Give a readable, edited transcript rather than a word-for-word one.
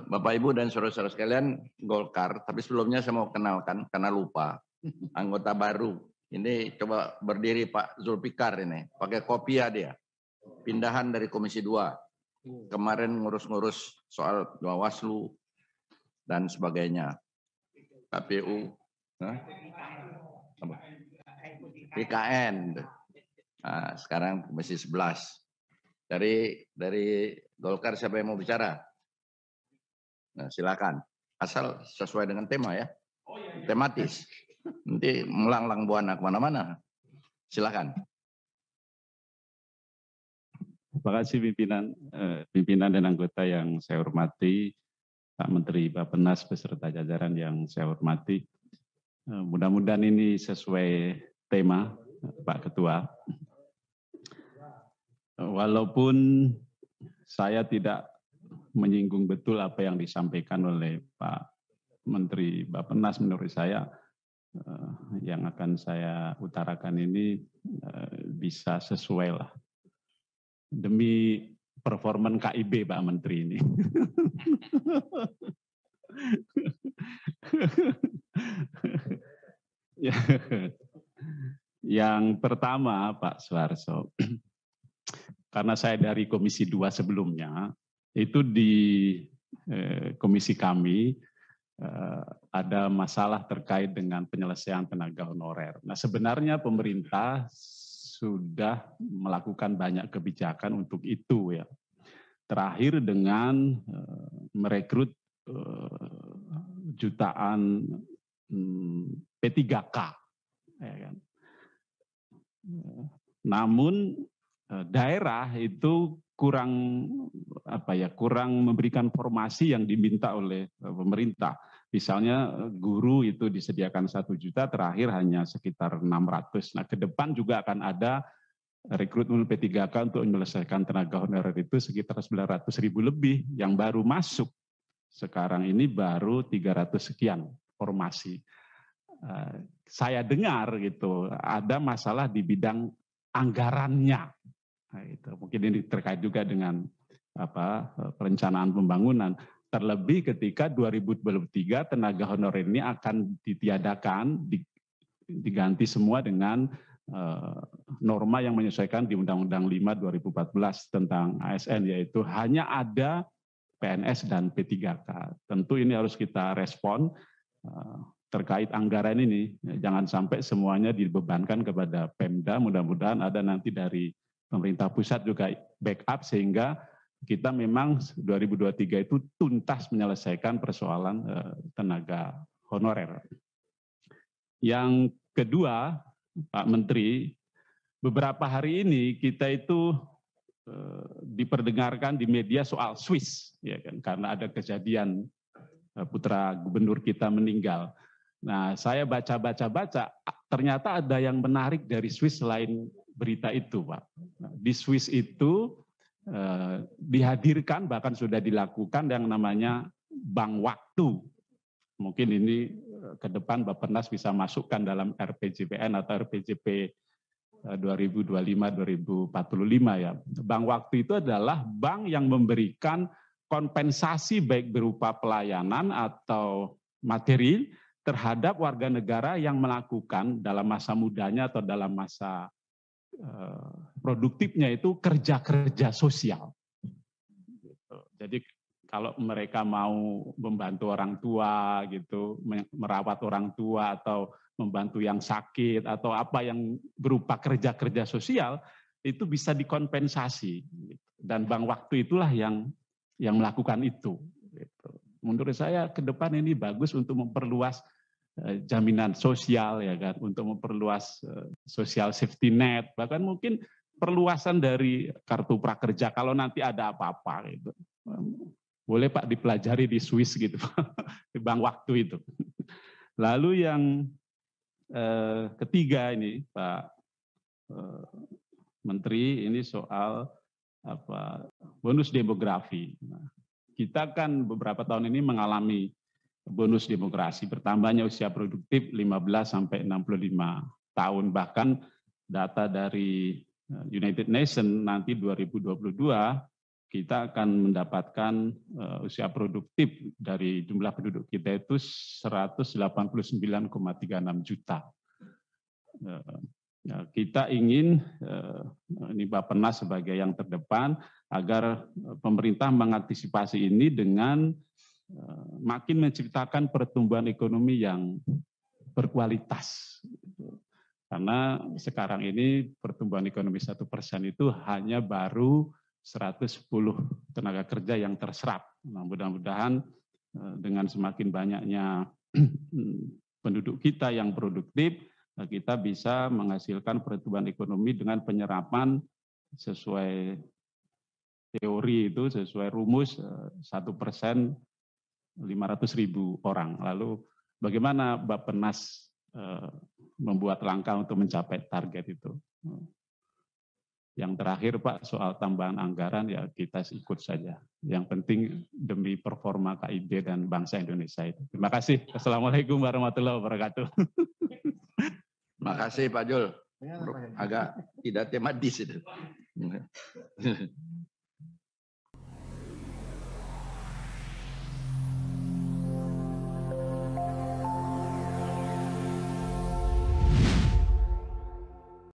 Bapak Ibu dan saudara-saudara sekalian, Golkar, tapi sebelumnya saya mau kenalkan karena lupa. Anggota baru. Ini coba berdiri Pak Zulfikar ini, pakai kopiah dia. Pindahan dari Komisi 2. Kemarin ngurus-ngurus soal Bawaslu dan sebagainya. KPU, PKN. Nah, sekarang Komisi 11. Dari Golkar siapa yang mau bicara? Nah, silakan. Asal sesuai dengan tema ya. Tematis. Nanti melanglang buana kemana-mana. Silakan. Terima kasih pimpinan dan anggota yang saya hormati, Pak Menteri Bappenas beserta jajaran yang saya hormati. Mudah-mudahan ini sesuai tema Pak Ketua. Walaupun saya tidak menyinggung betul apa yang disampaikan oleh Pak Menteri Bappenas, menurut saya yang akan saya utarakan ini bisa sesuai lah. Demi performan KIB Pak Menteri ini. Yang pertama Pak Suharso, karena saya dari Komisi 2 sebelumnya, itu di komisi kami ada masalah terkait dengan penyelesaian tenaga honorer. Nah, sebenarnya pemerintah sudah melakukan banyak kebijakan untuk itu ya. Terakhir dengan merekrut jutaan P3K, ya kan. Namun daerah itu kurang memberikan formasi yang diminta oleh pemerintah. Misalnya guru itu disediakan 1 juta, terakhir hanya sekitar 600. Nah, ke depan juga akan ada rekrutmen P3K untuk menyelesaikan tenaga honorer itu sekitar 900.000 lebih yang baru masuk. Sekarang ini baru 300 sekian formasi. Saya dengar gitu ada masalah di bidang anggarannya. Nah, itu mungkin ini terkait juga dengan perencanaan pembangunan. Terlebih ketika 2023 tenaga honorer ini akan ditiadakan, diganti semua dengan norma yang menyesuaikan di Undang-Undang 5 2014 tentang ASN, yaitu hanya ada PNS dan P3K. Tentu ini harus kita respon terkait anggaran ini. Jangan sampai semuanya dibebankan kepada Pemda, mudah-mudahan ada nanti dari pemerintah pusat juga backup sehingga kita memang 2023 itu tuntas menyelesaikan persoalan tenaga honorer. Yang kedua, Pak Menteri, beberapa hari ini kita itu diperdengarkan di media soal Swiss, ya kan, karena ada kejadian putra gubernur kita meninggal. Nah, saya baca-baca, ternyata ada yang menarik dari Swiss selain berita itu, Pak. Nah, di Swiss itu dihadirkan, bahkan sudah dilakukan yang namanya bank waktu. Mungkin ini ke depan Bappenas bisa masukkan dalam RPJPN atau RPJP 2025-2045 ya. Bank waktu itu adalah bank yang memberikan kompensasi baik berupa pelayanan atau materi terhadap warga negara yang melakukan dalam masa mudanya atau dalam masa produktifnya itu kerja-kerja sosial. Jadi kalau mereka mau membantu orang tua gitu, merawat orang tua atau membantu yang sakit atau apa yang berupa kerja-kerja sosial itu bisa dikompensasi. Dan bank waktu itulah yang melakukan itu. Menurut saya ke depan ini bagus untuk memperluas jaminan sosial ya kan, untuk memperluas social safety net, bahkan mungkin perluasan dari kartu prakerja kalau nanti ada apa-apa gitu. Boleh Pak dipelajari di Swiss gitu, di bank waktu itu. Lalu yang ketiga ini Pak Menteri, ini soal bonus demografi. Nah, kita kan beberapa tahun ini mengalami bonus demografi, bertambahnya usia produktif 15 sampai 65 tahun, bahkan data dari United Nations nanti 2022 kita akan mendapatkan usia produktif dari jumlah penduduk kita itu 189,36 juta. Kita ingin, ini Bappenas sebagai yang terdepan, agar pemerintah mengantisipasi ini dengan makin menciptakan pertumbuhan ekonomi yang berkualitas. Karena sekarang ini pertumbuhan ekonomi 1% itu hanya baru 110 tenaga kerja yang terserap. Nah, mudah-mudahan dengan semakin banyaknya penduduk kita yang produktif, kita bisa menghasilkan pertumbuhan ekonomi dengan penyerapan sesuai teori itu, sesuai rumus 1% 500.000 orang. Lalu bagaimana Bappenas membuat langkah untuk mencapai target itu? Yang terakhir Pak, soal tambahan anggaran ya kita ikut saja. Yang penting demi performa KIB dan bangsa Indonesia itu. Terima kasih. Assalamualaikum warahmatullahi wabarakatuh. Terima kasih Pak Jul. Agak tidak tematis itu.